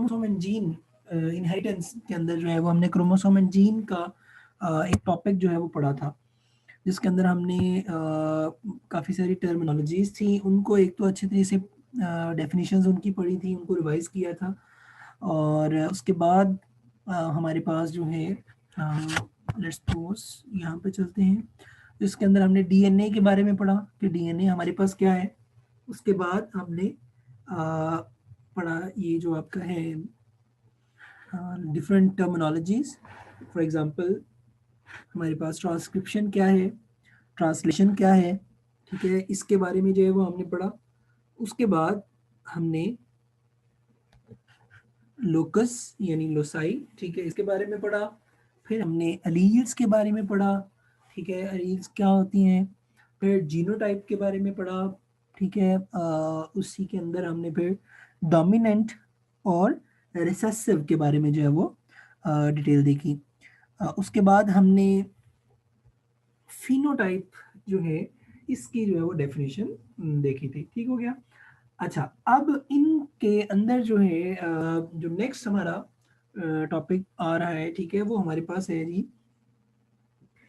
Chromosome and gene inheritance के अंदर जो है वो हमने क्रोमोसोम एंड जीन का एक टॉपिक जो है वो पढ़ा था, जिसके अंदर हमने काफ़ी सारी टर्मिनोलॉजीज थी, उनको एक तो अच्छे तरीके से डेफिनेशंस उनकी पढ़ी थी, उनको रिवाइज किया था। और उसके बाद हमारे पास जो है लेट्स सपोज यहाँ पे चलते हैं, जिसके अंदर हमने डीएनए के बारे में पढ़ा कि डीएनए हमारे पास क्या है। उसके बाद हमने पढ़ा ये जो आपका है डिफरेंट टर्मिनोलॉजीज। फॉर एग्जांपल हमारे पास ट्रांसक्रिप्शन क्या है, ट्रांसलेशन क्या है, ठीक है, इसके बारे में जो है वो हमने पढ़ा। उसके बाद हमने लोकस यानी लोसाई, ठीक है, इसके बारे में पढ़ा। फिर हमने एलील्स के बारे में पढ़ा, ठीक है, एलील्स क्या होती हैं। फिर जीनोटाइप के बारे में पढ़ा, ठीक है। उसी के अंदर हमने फिर डोमिनेंट और रिसेसिव के बारे में जो है वो डिटेल देखी। उसके बाद हमने फिनोटाइप जो है इसकी जो है वो डेफिनेशन देखी थी, ठीक हो गया। अच्छा, अब इनके अंदर जो है जो नेक्स्ट हमारा टॉपिक आ रहा है, ठीक है, वो हमारे पास है जी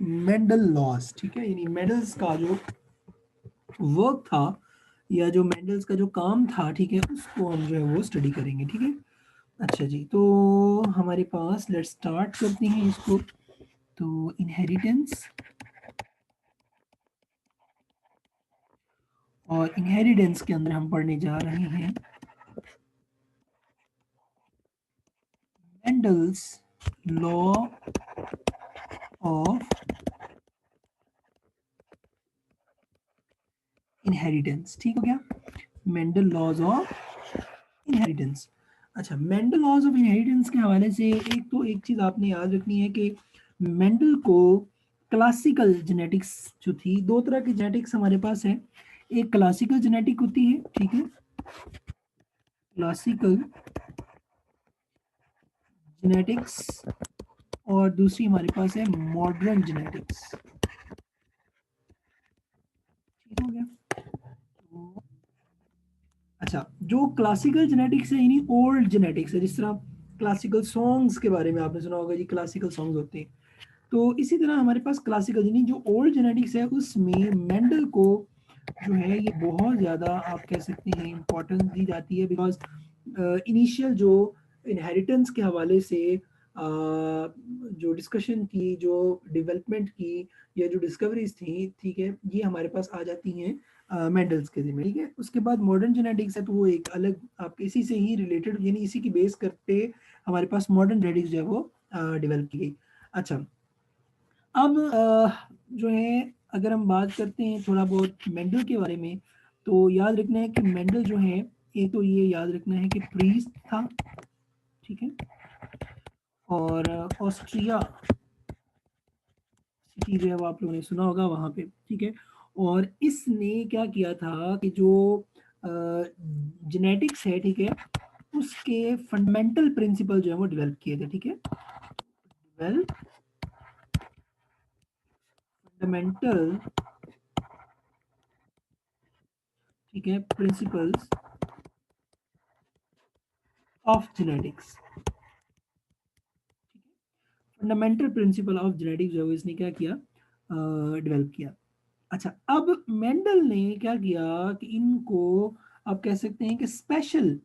मेंडल लॉज, ठीक है, यानी मेंडल्स का जो वर्क था या जो मेंडल्स का जो काम था, ठीक है, उसको हम जो है वो स्टडी करेंगे, ठीक है। अच्छा जी, तो हमारे पास लेट्स स्टार्ट करते हैं इसको। तो इनहेरिटेंस, और इनहेरिटेंस के अंदर हम पढ़ने जा रहे हैं मेंडल्स लॉ ऑफ इनहेरिटेंस, ठीक हो गया, मेंडल लॉज ऑफ इनहेरिटेंस। अच्छा, मेंडल लॉज ऑफ इनहेरिटेंस के हवाले से एक चीज आपने याद रखनी है कि मेंडल को क्लासिकल जेनेटिक्स जो थी, दो तरह की जेनेटिक्स हमारे पास है। एक क्लासिकल जेनेटिक होती है, ठीक है, क्लासिकल जेनेटिक्स, और दूसरी हमारे पास है मॉडर्न जेनेटिक्स, ठीक हो गया। अच्छा, जो क्लासिकल जेनेटिक्स है यानी ओल्ड जेनेटिक्स है, जिस तरह क्लासिकल सॉन्ग्स के बारे में आपने सुना होगा जी, क्लासिकल सॉन्ग्स होते हैं, तो इसी तरह हमारे पास क्लासिकल यानी जो ओल्ड जेनेटिक्स है उसमें मेंडल को जो है ये बहुत ज़्यादा आप कह सकते हैं इम्पोर्टेंस दी जाती है, बिकॉज इनिशियल जो इनहेरिटेंस के हवाले से जो डिस्कशन की, जो डेवलपमेंट की, या जो डिस्कवरीज थी, ठीक है, ये हमारे पास आ जाती हैं मेंडल्स के जिम्मे, ठीक है। उसके बाद मॉडर्न जेनेटिक्स है, तो वो एक अलग आप इसी से ही रिलेटेड यानी इसी की बेस करते हमारे पास मॉडर्न जेनेटिक्स जो है वो डेवलप की गई। अच्छा, अब जो है अगर हम बात करते हैं थोड़ा बहुत मेंडल के बारे में, तो याद रखना है कि मेंडल जो है, एक तो ये याद रखना है कि प्रीस्ट था, ठीक है, और ऑस्ट्रिया सिटी जो है वो आप लोगों ने सुना होगा वहाँ पे, ठीक है। और इसने क्या किया था कि जो जेनेटिक्स है, ठीक है, उसके फंडामेंटल प्रिंसिपल जो है वो डेवलप किए थे, ठीक है, वेल फंडामेंटल, ठीक है, principles of genetics, fundamental principle of genetics जो है इसने क्या किया, डेवलप किया। अच्छा, अब मेंडल ने क्या किया कि इनको आप कह सकते हैं कि स्पेशल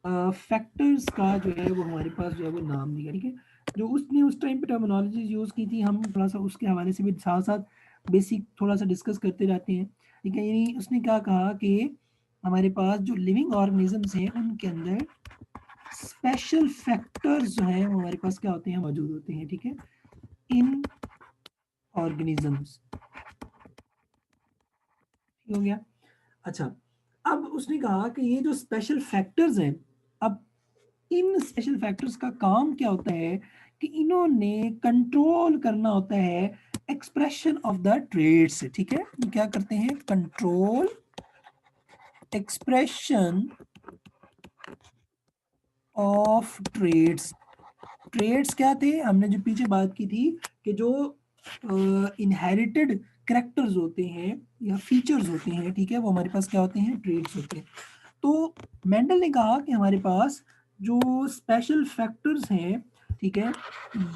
फैक्टर्स का जो है वो हमारे पास जो है वो नाम दिया, ठीक है। जो उसने उस टाइम पे टर्मिनोलॉजी यूज की थी, हम थोड़ा सा उसके हवाले से भी साथ साथ बेसिक थोड़ा सा डिस्कस करते जाते हैं, ठीक है। यानी उसने क्या कहा कि हमारे पास जो लिविंग ऑर्गेनिजम्स हैं उनके अंदर स्पेशल फैक्टर्स जो है वो हमारे पास क्या होते हैं, मौजूद होते हैं, ठीक है, इन ऑर्गेनिजम्स, हो गया। अच्छा, अब उसने कहा कि ये जो स्पेशल फैक्टर्स हैं, अब इन स्पेशल फैक्टर्स का काम क्या होता है कि इन्होंने कंट्रोल करना होता है एक्सप्रेशन ऑफ द ट्रेड्स, ठीक है। ये क्या करते हैं, control expression of trades. Trades क्या थे, हमने जो पीछे बात की थी कि जो इनहेरिटेड करेक्टर्स होते हैं या फीचर्स होते हैं, ठीक है, वो हमारे पास क्या होते हैं, ट्रेड्स होते हैं। तो मेंडल ने कहा कि हमारे पास जो स्पेशल फैक्टर्स हैं, ठीक है,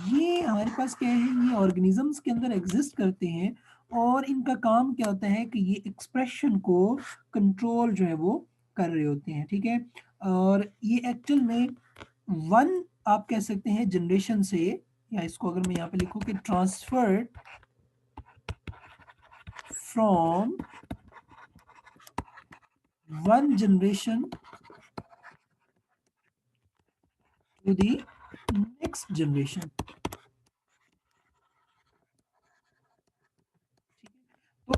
ये हमारे पास क्या है, ये ऑर्गेनिजम्स के अंदर एग्जिस्ट करते हैं और इनका काम क्या होता है कि ये एक्सप्रेशन को कंट्रोल जो है वो कर रहे होते हैं, ठीक है। और ये एक्चुअल में वन आप कह सकते हैं जनरेशन से, या इसको अगर मैं यहाँ पे लिखूं कि transfer from one generation to the next generation. तो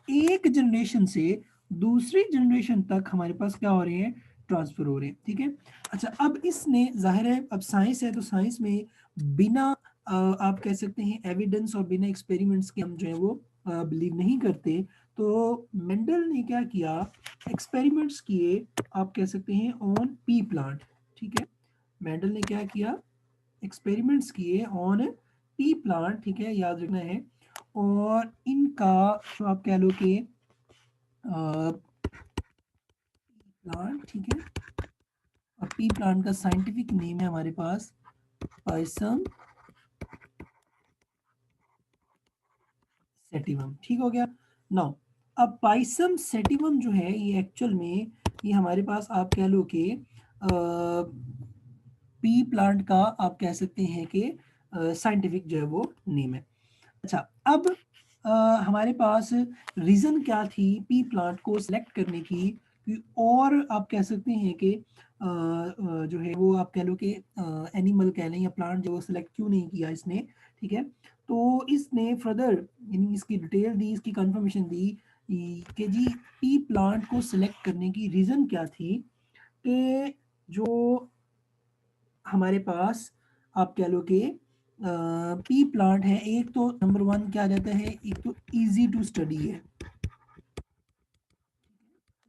एक जनरेशन से दूसरी जनरेशन तक हमारे पास क्या हो रहे हैं, ट्रांसफर हो रहे हैं, ठीक है। अच्छा, अब इसने जाहिर है, अब साइंस है तो साइंस में बिना आप कह सकते हैं एविडेंस और बिना एक्सपेरिमेंट्स के हम जो है वो बिलीव नहीं करते। तो मेंडल ने क्या किया, एक्सपेरिमेंट्स किए, आप कह सकते हैं ऑन पी प्लांट, ठीक है। मेंडल ने क्या किया, एक्सपेरिमेंट्स किए ऑन पी प्लांट, ठीक है, याद रखना है। और इनका जो आप कह लो कि प्लांट, ठीक है, और पी प्लांट का साइंटिफिक नेम है हमारे पास पाइसम सेटिवम, ठीक हो गया। नाउ अब पाइसम सेटिवम जो है ये एक्चुअल में ये हमारे पास आप कह लो कि पी प्लांट का आप कह सकते हैं कि साइंटिफिक जो है वो नेम है। अच्छा, अब हमारे पास रीज़न क्या थी पी प्लांट को सिलेक्ट करने की, और आप कह सकते हैं कि जो है वो आप कह लो कि एनिमल कह लें या प्लांट जो सिलेक्ट क्यों नहीं किया इसने, ठीक है। तो इसने फर्दर यानी इसकी डिटेल दी, इसकी कंफर्मेशन दी कि जी पी प्लांट को सिलेक्ट करने की रीज़न क्या थी, कि जो हमारे पास आप कह लो कि पी प्लांट है, एक तो नंबर वन क्या रहता है, एक तो इजी टू स्टडी है,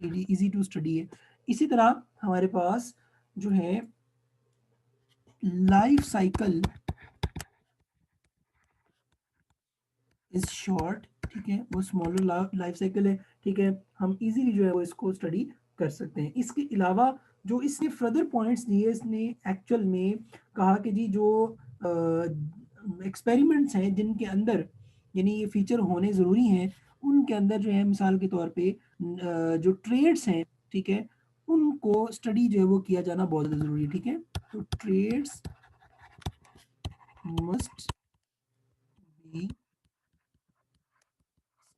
इजी टू स्टडी है। इसी तरह हमारे पास जो है लाइफ साइकिल इज शॉर्ट, ठीक है, वो स्मॉलर लाइफ साइकिल है, ठीक है, हम इजीली जो है वो इसको स्टडी कर सकते हैं। इसके अलावा जो इसने फर्दर पॉइंट्स दिए, इसने एक्चुअल में कहा कि जी जो एक्सपेरिमेंट्स हैं जिनके अंदर यानी ये फीचर होने ज़रूरी हैं, उनके अंदर जो है मिसाल के तौर पे जो ट्रेड्स हैं, ठीक है, उनको स्टडी जो है वो किया जाना बहुत ज़्यादा ज़रूरी है, ठीक है। तो ट्रेड्स मस्ट बी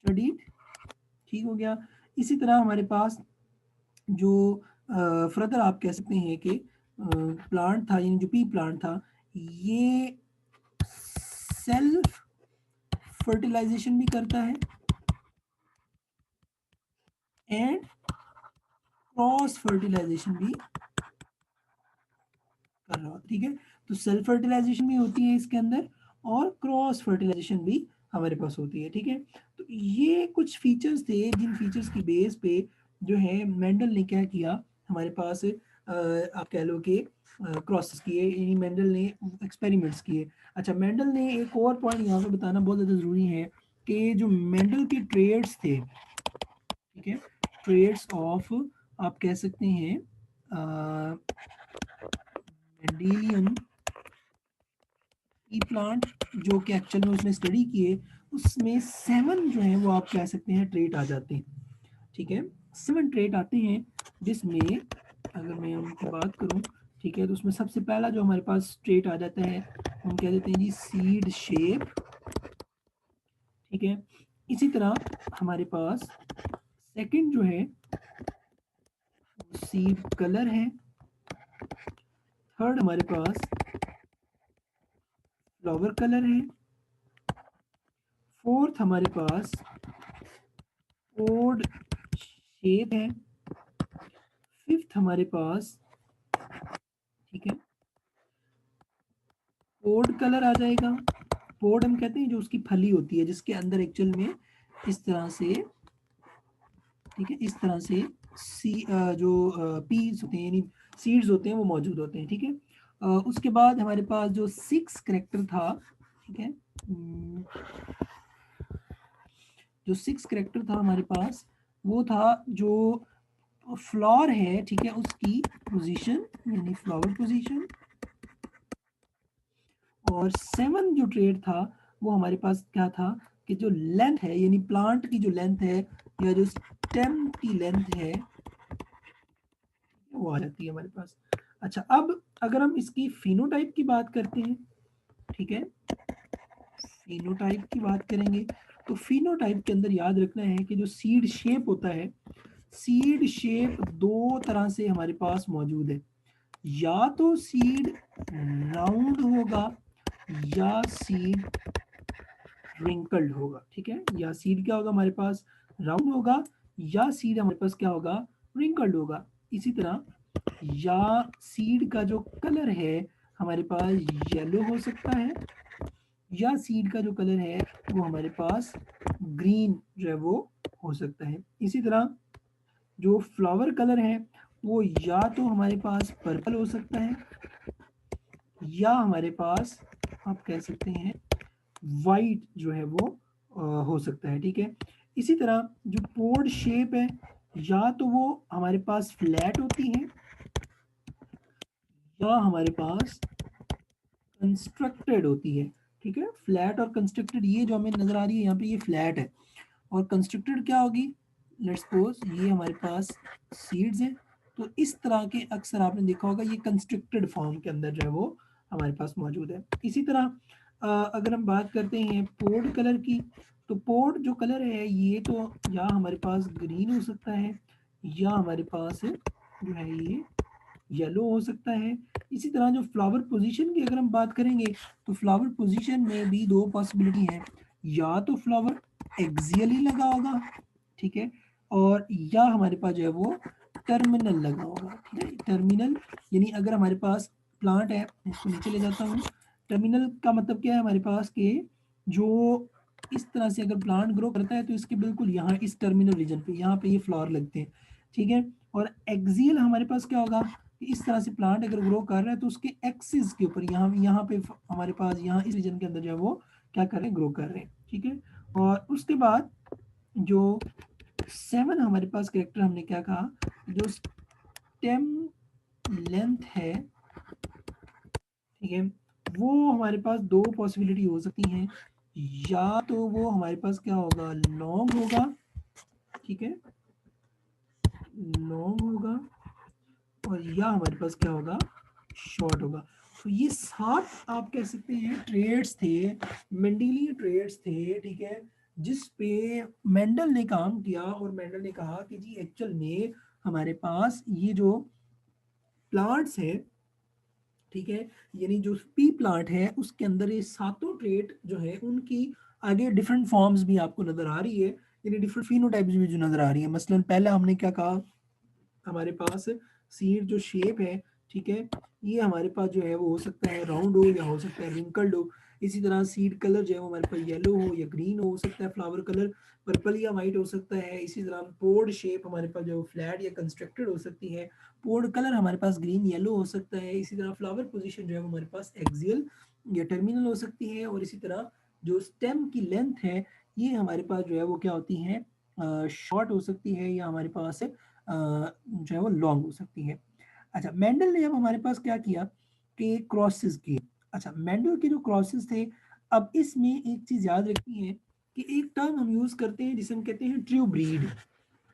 स्टडीड, ठीक हो गया। इसी तरह हमारे पास जो फर्दर आप कह सकते हैं कि प्लांट था, यानी जो पी प्लांट था, ये सेल्फ फर्टिलाइजेशन भी करता है एंड क्रॉस फर्टिलाइजेशन भी कर रहा, ठीक है। तो सेल्फ फर्टिलाइजेशन भी होती है इसके अंदर और क्रॉस फर्टिलाइजेशन भी हमारे पास होती है, ठीक है। तो ये कुछ फीचर्स थे जिन फीचर्स की बेस पे जो है मेंडल ने क्या किया, हमारे पास आप कह लो कि क्रॉसेस किए, यानी मेंडल ने एक्सपेरिमेंट्स किए। अच्छा, मेंडल ने एक और पॉइंट यहाँ पे बताना बहुत ज़्यादा ज़रूरी है कि जो मेंडल के ट्रेड्स थे, ठीक है, ट्रेड्स ऑफ आप कह सकते हैं मेंडेलियन ई प्लांट, जो कि एक्चुअल में उसने स्टडी किए, उसमें 7 जो है वो आप कह सकते हैं ट्रेट आ जाते हैं, ठीक है। 7 ट्रेट आते हैं जिसमें अगर मैं उनकी बात करूं, ठीक है, तो उसमें सबसे पहला जो हमारे पास ट्रेट आ जाता है हम कह देते हैं जी सीड शेप, ठीक है। इसी तरह हमारे पास सेकंड जो है सीड कलर है। थर्ड हमारे पास फ्लावर कलर है। फोर्थ हमारे पास पोड शेप है। फिफ्थ हमारे पास, ठीक है, पोड कलर आ जाएगा। पोड हम कहते हैं जो उसकी फली होती है जिसके अंदर एक्चुअल में इस तरह से, ठीक है, इस तरह से जो पीस होते हैं यानी सीड्स होते हैं वो मौजूद होते हैं, ठीक है। उसके बाद हमारे पास जो 6 करेक्टर था, ठीक है, जो 6 करेक्टर था हमारे पास वो था जो फ्लावर है, ठीक है, उसकी पोजीशन यानी फ्लावर पोजीशन, और 7 जो ट्रेड था वो हमारे पास क्या था कि जो लेंथ है यानी प्लांट की जो लेंथ है या जो स्टेम की लेंथ है वो आ जाती है हमारे पास। अच्छा, अब अगर हम इसकी फिनोटाइप की बात करते हैं, ठीक है, फिनोटाइप की बात करेंगे तो फिनोटाइप के अंदर याद रखना है कि जो सीड शेप होता है, सीड शेप दो तरह से हमारे पास मौजूद है, या तो सीड राउंड होगा या सीड रिंकल्ड होगा, ठीक है, या सीड क्या होगा हमारे पास राउंड होगा या सीड हमारे पास क्या होगा रिंकल्ड होगा। इसी तरह या सीड का जो कलर है हमारे पास येलो हो सकता है या सीड का जो कलर है वो हमारे पास ग्रीन जो है वो हो सकता है। इसी तरह जो फ्लावर कलर है वो या तो हमारे पास पर्पल हो सकता है या हमारे पास आप कह सकते हैं वाइट जो है वो हो सकता है, ठीक है। इसी तरह जो पोर्ड शेप है या तो वो हमारे पास फ्लैट होती है या हमारे पास कंस्ट्रक्टेड होती है, ठीक है। फ्लैट और कंस्ट्रक्टेड, ये जो हमें नजर आ रही है यहाँ पे ये फ्लैट है, और कंस्ट्रक्टेड क्या होगी, लेट्स सपोज ये हमारे पास सीड्स हैं, तो इस तरह के अक्सर आपने देखा होगा ये कंस्ट्रक्टेड फॉर्म के अंदर जो है वो हमारे पास मौजूद है। इसी तरह अगर हम बात करते हैं पोर्ड कलर की, तो पोर्ड जो कलर है ये तो या हमारे पास ग्रीन हो सकता है या हमारे पास जो है ये येलो हो सकता है। इसी तरह जो फ्लावर पोजीशन की अगर हम बात करेंगे तो फ्लावर पोजीशन में भी दो पॉसिबिलिटी है, या तो फ्लावर एक्सियली लगा होगा, ठीक है, और या हमारे पास जो है वो टर्मिनल लगा होगा, ठीक है। टर्मिनल यानी अगर हमारे पास प्लांट है, इसको नीचे ले जाता हूँ, टर्मिनल का मतलब क्या है हमारे पास के जो इस तरह से अगर प्लांट ग्रो करता है तो इसके बिल्कुल यहाँ इस टर्मिनल रीजन पे यहाँ पे ये फ्लावर लगते हैं, ठीक है। और एक्सियल हमारे पास क्या होगा कि इस तरह से प्लांट अगर ग्रो कर रहा है तो उसके एक्सिस के ऊपर यहाँ यहाँ पे हमारे पास यहाँ इस रीजन के अंदर जो है वो क्या कर रहे हैं, ग्रो कर रहे हैं, ठीक है। और उसके बाद जो 7 हमारे पास कैरेक्टर हमने क्या कहा, जो स्टेम लेंथ है, ठीक है, वो हमारे पास दो पॉसिबिलिटी हो सकती हैं, या तो वो हमारे पास क्या होगा लॉन्ग होगा, ठीक है, लॉन्ग होगा, और या हमारे पास क्या होगा शॉर्ट होगा। तो ये 7 आप कह सकते हैं ट्रेड्स थे, मेंडेलियन ट्रेड्स थे, ठीक है, जिस पे मेंडल ने काम किया और मेंडल ने कहा कि जी एक्चुअल में हमारे पास ये जो प्लांट्स हैं, ठीक है, यानी जो पी प्लांट है उसके अंदर ये सातों ट्रेट जो है उनकी आगे डिफरेंट फॉर्म्स भी आपको नजर आ रही है, यानी डिफरेंट फिनोटाइप्स भी जो नजर आ रही है। मसलन पहले हमने क्या कहा, हमारे पास सीड जो शेप है, ठीक है, ये हमारे पास जो है वो हो सकता है राउंड हो या हो सकता है रिंकल्ड हो। इसी तरह सीड कलर जो है वो हमारे पास येलो हो या ग्रीन हो सकता है, फ्लावर कलर पर्पल या वाइट हो सकता है। इसी तरह पोर्ड शेप हमारे पास जो फ्लैट या कंस्ट्रक्टेड हो सकती है, पोर्ड कलर हमारे पास ग्रीन येलो हो सकता है। इसी तरह फ्लावर पोजीशन जो है वो हमारे पास एक्सियल या टर्मिनल हो सकती है। और इसी तरह जो स्टेम की लेंथ है ये हमारे पास जो है वो क्या होती है, शॉर्ट हो सकती है या हमारे पास जो है वो लॉन्ग हो सकती है। अच्छा, मेंडल ने अब हमारे पास क्या किया कि क्रॉसेस किए। अच्छा, मेंडल के जो क्रॉसेस थे, अब इसमें एक चीज याद रखनी है कि एक टर्म हम यूज करते हैं जिसे हम कहते हैं ट्रू ब्रीड,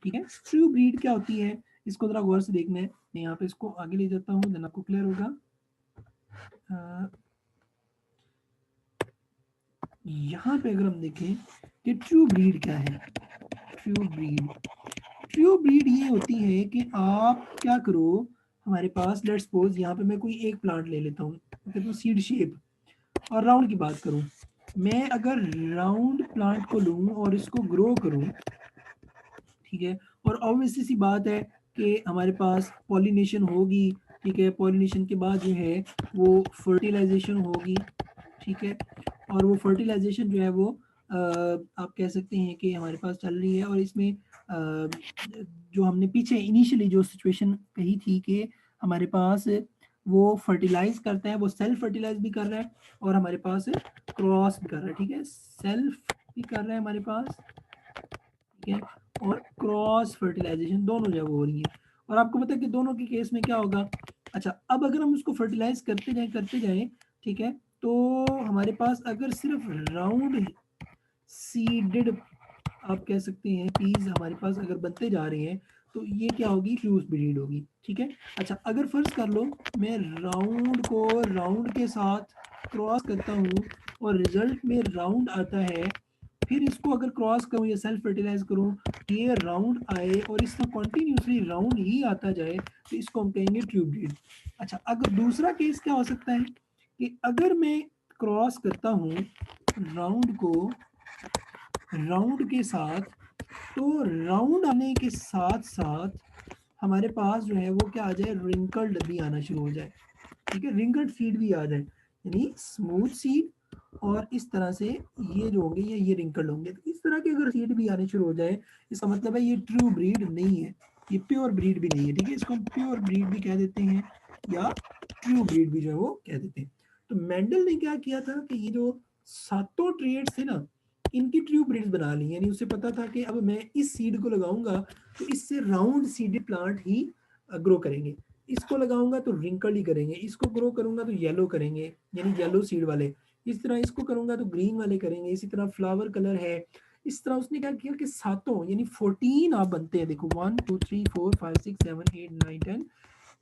ठीक है। ट्रू ब्रीड क्या होती है इसको जरा गौर से देखना है। मैं यहाँ पे इसको आगे ले जाता हूँ, देन आपको क्लियर होगा। यहाँ पे अगर हम देखें कि ट्रू ब्रीड क्या है, ट्रू ब्रीड, ट्रू ब्रीड ये होती है कि आप क्या करो, हमारे पास लेट्स सपोज यहाँ पे मैं कोई एक प्लांट ले लेता हूँ, कहता हूँ सीड शेप, और राउंड की बात करूँ, मैं अगर राउंड प्लांट को लूँ और इसको ग्रो करूँ, ठीक है, और ऑब्वियसली सी बात है कि हमारे पास पॉलिनेशन होगी, ठीक है, पॉलिनेशन के बाद जो है वो फर्टिलाइजेशन होगी, ठीक है, और वो फर्टिलाइजेशन जो है वो आप कह सकते हैं कि हमारे पास चल रही है। और इसमें जो हमने पीछे इनिशियली जो सिचुएशन कही थी कि हमारे पास वो फर्टिलाइज करता है, वो सेल्फ फर्टिलाइज भी कर रहा है और हमारे पास क्रॉस भी कर रहा है, ठीक है, सेल्फ भी कर रहा है हमारे पास, ठीक है, और क्रॉस फर्टिलाइजेशन दोनों जो है वो हो रही है। और आपको पता है कि दोनों के केस में क्या होगा। अच्छा, अब अगर हम उसको फर्टिलाइज करते जाएं, ठीक है, तो हमारे पास अगर सिर्फ राउंड सीडेड आप कह सकते हैं पीस हमारे पास अगर बनते जा रहे हैं, तो ये क्या होगी, फ्यूज ब्रीड होगी, ठीक है। अच्छा, अगर फर्ज कर लो मैं राउंड को राउंड के साथ क्रॉस करता हूँ और रिजल्ट में राउंड आता है, फिर इसको अगर क्रॉस करूँ या सेल्फ फर्टिलाइज करूँ, ये राउंड आए और इसका कॉन्टिन्यूसली राउंड ही आता जाए, तो इसको हम कहेंगे ट्यूब ब्रीड। अच्छा, अगर दूसरा केस क्या हो सकता है कि अगर मैं क्रॉस करता हूँ राउंड को राउंड के साथ, तो राउंड आने के साथ साथ हमारे पास जो है वो क्या आ जाए, रिंकल्ड भी आना शुरू हो जाए, ठीक है, रिंकल्ड सीड भी आ जाए, यानी स्मूथ सीड और इस तरह से ये जो होंगे ये रिंकल्ड होंगे। तो इस तरह के अगर सीड भी आने शुरू हो जाए, इसका मतलब है ये ट्रू ब्रीड नहीं है, ये प्योर ब्रीड भी नहीं है, ठीक है, इसको हम प्योर ब्रीड भी कह देते हैं या ट्रू ब्रीड भी जो है वो कह देते हैं। तो मेंडल ने क्या किया था कि ये जो सातों ट्रेड्स थे ना, इनकी ट्रू ब्रीड्स बना ली, यानी उसे पता था कि अब मैं इस सीड को लगाऊंगा तो इससे राउंड सीडेड प्लांट ही ग्रो करेंगे, इसको लगाऊंगा तो रिंकल ही करेंगे, इसको ग्रो करूंगा तो येलो करेंगे यानी येलो सीड वाले, इस तरह इसको करूंगा तो ग्रीन वाले करेंगे, इसी तरह फ्लावर कलर है। इस तरह उसने क्या किया कि सातों यानी 14 आप बनते हैं, देखो 1 2 3 4 5 6 7 8 9 10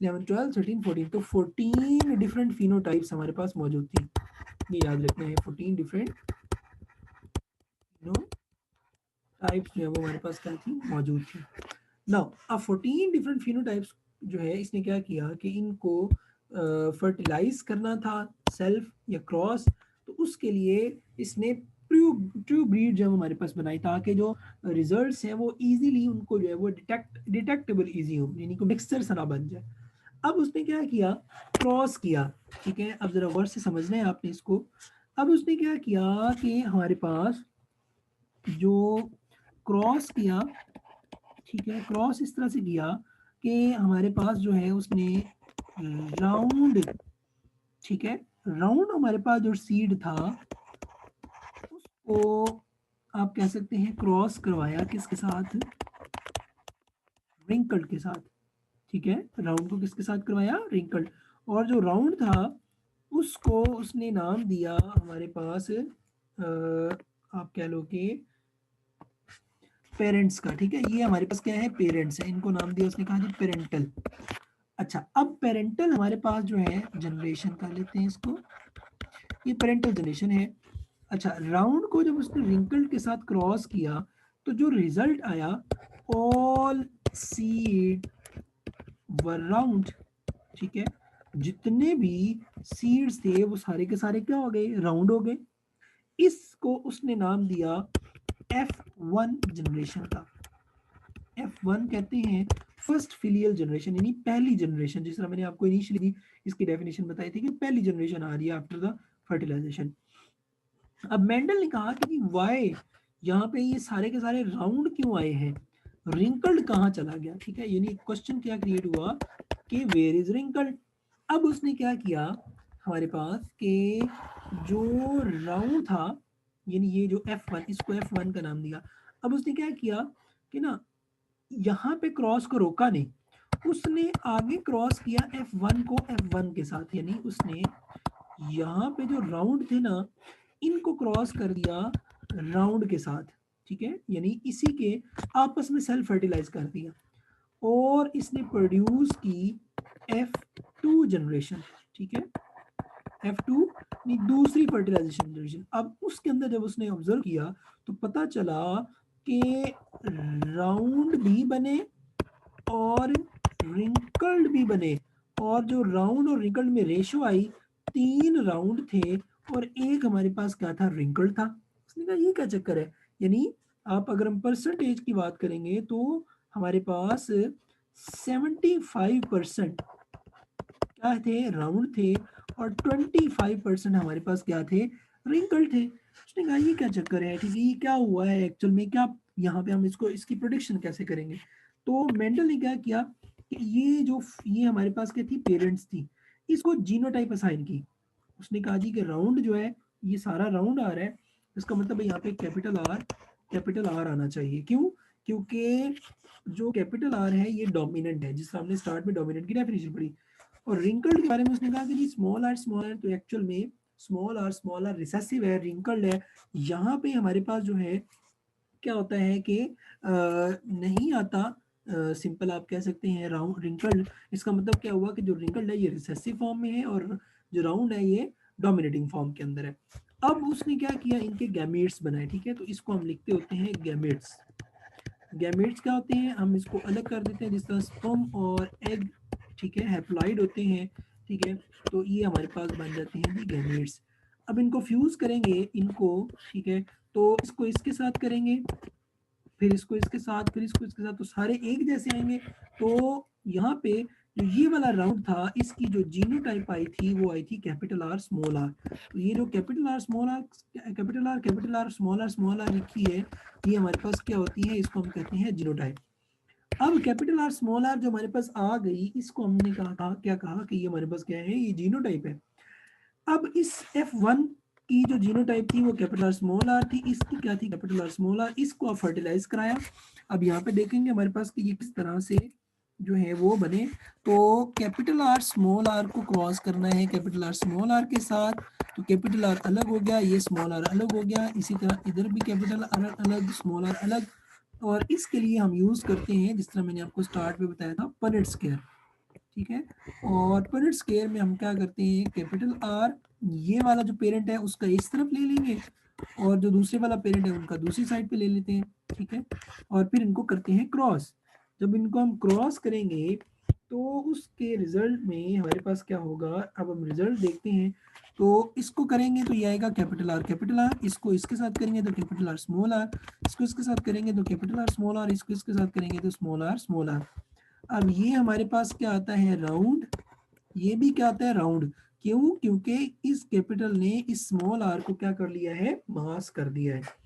11 12 13 14, तो 14 डिफरेंट फिनोटाइप्स हमारे पास मौजूद थी, ये याद रखना है, 14 डिफरेंट फिनोटाइप्स जो है वो हमारे पास क्या थी, मौजूद थी। नाउ अब 14 डिफरेंट फिनोटाइप्स जो है इसने क्या किया कि इनको फर्टिलाइज करना था सेल्फ या क्रॉस, तो उसके लिए इसने ट्रू ब्रीड जो हमारे पास बनाई ताकि जो रिजल्ट्स हैं वो इजीली उनको जो है वो डिटेक्टेबल इजी हो, यानी को मिक्सचर सा ना बन जाए। अब उसने क्या किया, क्रॉस किया, ठीक है, अब जरा गौर से समझना है आपने इसको। अब उसने क्या किया कि हमारे पास जो क्रॉस किया, ठीक है, क्रॉस इस तरह से किया कि हमारे पास जो है उसने राउंड, ठीक है, राउंड हमारे पास जो सीड था उसको आप कह सकते हैं क्रॉस करवाया किसके साथ, रिंकल्ड के साथ, ठीक है, राउंड को किसके साथ करवाया, रिंकल्ड। और जो राउंड था उसको उसने नाम दिया हमारे पास आप कह लो कि पेरेंट्स का, ठीक है, ये हमारे पास क्या है, पेरेंट्स है, इनको नाम दिया उसने, कहा जी पेरेंटल। अच्छा, अब पेरेंटल हमारे पास जो है जनरेशन का लेते हैं इसको, ये पेरेंटल जनरेशन है। अच्छा, राउंड को जब उसने रिंकल्ड के साथ क्रॉस किया तो जो रिजल्ट आया, ऑल सीड वर राउंड, ठीक है, जितने भी सीड्स थे वो सारे के सारे क्या हो गए, राउंड हो गए। इसको उसने नाम दिया F1 जनरेशन का। F1 कहते हैं फर्स्ट फिलियल जनरेशन, यानी पहली जनरेशन, जिस तरह मैंने आपको इनिशियली इसकी डेफिनेशन बताई थी कि पहली जनरेशन आ रही है आफ्टर द फर्टिलाइजेशन। अब मेंडल ने कहा कि वाई यहाँ पे ये सारे के सारे राउंड क्यों आए हैं, रिंकल्ड कहाँ चला गया, ठीक है, यानी क्वेश्चन क्या क्रिएट हुआ कि वेयर इज रिंकल्ड। अब उसने क्या किया हमारे पास कि जो राउंड था, यानी ये जो F1, इसको F1 का नाम दिया। अब उसने क्या किया कि ना यहाँ पे क्रॉस को रोका नहीं, उसने आगे क्रॉस किया F1 को F1 के साथ, यानी उसने यहाँ पे जो राउंड थे ना इनको क्रॉस कर दिया राउंड के साथ, ठीक है, यानी इसी के आपस में सेल्फ फर्टिलाइज कर दिया और इसने प्रोड्यूस की F2 जनरेशन, ठीक है, F2 दूसरी फर्टिलाइजेशन जनरेशन। अब उसके अंदर जब उसने ऑब्जर्व किया तो पता चला कि राउंड भी बने और रिंकल्ड भी बने, और जो राउंड और रिंकल्ड में रेशो आई, 3 राउंड थे और एक हमारे पास क्या था, रिंकल्ड था। उसने कहा ये क्या चक्कर है, यानी आप अगर हम परसेंटेज की बात करेंगे तो हमारे पास 75% क्या थे, राउंड थे, और 25% हमारे पास क्या थे, रिंकल थे। उसने कहा ये क्या चक्कर है, ठीक है, ये क्या हुआ है एक्चुअल में, क्या यहाँ पे हम इसको इसकी प्रोडिक्शन कैसे करेंगे। तो मेंडल ने क्या किया कि ये हमारे पास क्या थी, पेरेंट्स थी, इसको जीनोटाइप असाइन की। उसने कहा जी कि राउंड जो है ये सारा राउंड आ रहा है, इसका मतलब है यहाँ पे कैपिटल आर आना चाहिए, क्यों, क्योंकि जो कैपिटल आर है ये डोमिनेंट है, जिसका हमने स्टार्ट में डोमिनेंट की डेफिनेशन पढ़ी। और रिंकल्ड के बारे में उसने कहा कि जी स्मॉल आर तो एक्चुअल में स्मॉल आर रिसेसिव है, रिंकल्ड है। यहाँ पे हमारे पास जो है क्या होता है कि नहीं आता, सिंपल आप कह सकते हैं राउंड रिंकल्ड। इसका मतलब क्या हुआ कि जो रिंकल्ड है ये रिसेसिव फॉर्म में है और जो राउंड है ये डोमिनेटिंग फॉर्म के अंदर है। अब उसने क्या किया, इनके गैमेट्स बनाए, ठीक है, तो इसको हम लिखते होते हैं गैमेट्स। गैमेट्स क्या होते हैं, हम इसको अलग कर देते हैं, जिस तरह स्पर्म और एग, ठीक है, हैप्लॉइड होते हैं, ठीक है, तो ये हमारे पास बन जाते हैं जी गैमेट्स। अब इनको फ्यूज करेंगे इनको, ठीक है, तो इसको इसके साथ करेंगे, फिर इसको इसके साथ, फिर इसको इसके साथ, तो सारे एक जैसे आएंगे। तो यहाँ पे जो ये वाला राउंड था, इसकी जो जीनोटाइप आई थी वो आई थी कैपिटल आर स्मॉल आर। तो ये जो capital R small R, capital R small R लिखी है, ये हमारे पास क्या होती है, इसको हम कहते हैं जीनोटाइप। अब कैपिटल आर स्मॉल आर जो हमारे पास आ गई, इसको हमने कहा क्या कहा कि ये हमारे पास क्या है, ये जीनोटाइप है। अब इस F1 की जो जीनोटाइप थी वो कैपिटल आर स्मॉल आर थी, इसकी क्या थी, कैपिटल आर स्मॉल आर। इसको आप फर्टिलाइज कराया। अब यहाँ पे देखेंगे हमारे पास कि ये किस तरह से जो है वो बने। तो कैपिटल आर स्मॉल आर को क्रॉस करना है कैपिटल आर स्मॉल आर के साथ, तो कैपिटल आर अलग हो गया, ये स्मॉल आर अलग हो गया, इसी तरह इधर भी कैपिटल आर अलग, स्मॉल आर अलग। और इसके लिए हम यूज करते हैं, जिस तरह मैंने आपको स्टार्ट में बताया था, पनेट स्क्वायर, ठीक है। और पनेट स्क्वायर में हम क्या करते हैं, कैपिटल आर ये वाला जो पेरेंट है उसका इस तरफ ले लेंगे, और जो दूसरे वाला पेरेंट है उनका दूसरी साइड पे ले लेते हैं, ठीक है। और फिर इनको करते हैं क्रॉस। जब इनको हम क्रॉस करेंगे तो उसके रिजल्ट में हमारे पास क्या होगा, अब हम रिजल्ट देखते हैं। तो इसको करेंगे तो ये आएगा कैपिटल आर, इसको इसके साथ करेंगे तो कैपिटल आर स्मॉल आर, इसको इसके साथ करेंगे तो कैपिटल आर स्मॉल आर, इसको इसके साथ करेंगे तो स्मॉल आर। अब ये हमारे पास क्या आता है, राउंड। ये भी क्या आता है, राउंड। क्यों, क्योंकि इस कैपिटल ने इस स्मॉल आर को क्या कर लिया है, मास कर दिया है।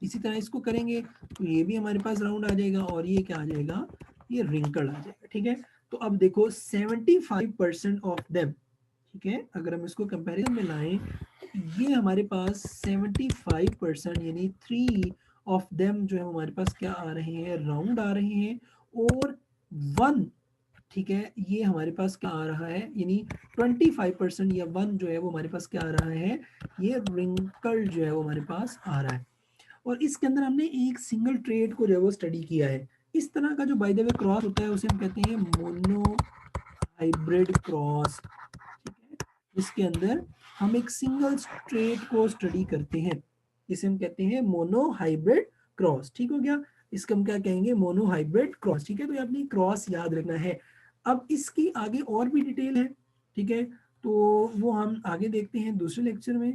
इसी तरह इसको करेंगे तो ये भी हमारे पास राउंड आ जाएगा, और ये क्या आ जाएगा, ये रिंकल आ जाएगा, ठीक है। तो अब देखो 75% ऑफ देम, ठीक है, अगर हम इसको कंपैरिजन में लाएं, ये हमारे पास 75% यानी 3 ऑफ देम जो है हमारे पास क्या आ रहे हैं, राउंड आ रहे हैं। और 1, ठीक है, ये हमारे पास क्या आ रहा है, यानी 25% या 1 जो है वो हमारे पास क्या आ रहा है, ये रिंकल जो है वो हमारे पास आ रहा है। और इसके अंदर हमने एक सिंगल ट्रेड को जो है वो स्टडी किया है। इस तरह का जो बाय द वे क्रॉस होता है उसे हम कहते हैं मोनो हाइब्रिड क्रॉस, ठीक है। इसके अंदर हम एक सिंगल ट्रेड को स्टडी करते हैं, इसे हम कहते हैं मोनो हाइब्रिड क्रॉस, ठीक हो गया। इसका हम क्या कहेंगे, मोनो हाइब्रिड क्रॉस, ठीक है। तो ये अपनी क्रॉस याद रखना है। अब इसकी आगे और भी डिटेल है, ठीक है, तो वो हम आगे देखते हैं दूसरे लेक्चर में।